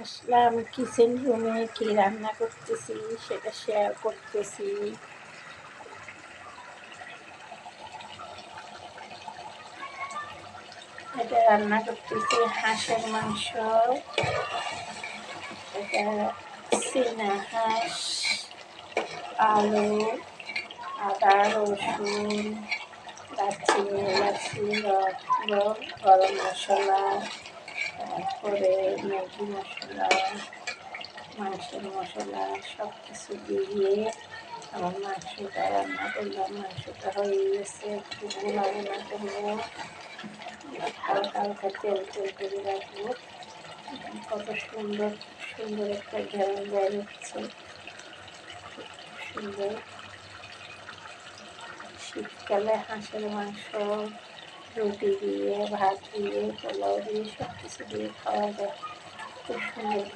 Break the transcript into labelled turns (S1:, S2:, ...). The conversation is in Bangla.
S1: আসলাম কিচেন রুমে, কি রান্না করতেছি সেটা শেয়ার করতেছি। এটা রান্না করতেছি হাঁসের মাংস। এটা চীনা হাঁস, আলু, আদা, রসুন, দারচিনি, এলাচি, লবঙ্গ, গরম মশলা, তারপরে ম্যাগি মশলা, মাংসের মশলা সব কিছু দিয়ে আমার মাংসটা রান্না করলাম। মাংসটা হয়ে গেছে, একটু গোলা গোলা করবো, হালকা হালকা তেল তেল করে রাখবো। কত সুন্দর সুন্দর একটা ঘ্রাণ বের হচ্ছে, সুন্দর। শীতকালে হাঁসের মাংস রুটি দিয়ে, ভাত দিয়ে, পোলাও দিয়ে সব কিছু দিয়ে খাওয়া যায়, খুব সুন্দর।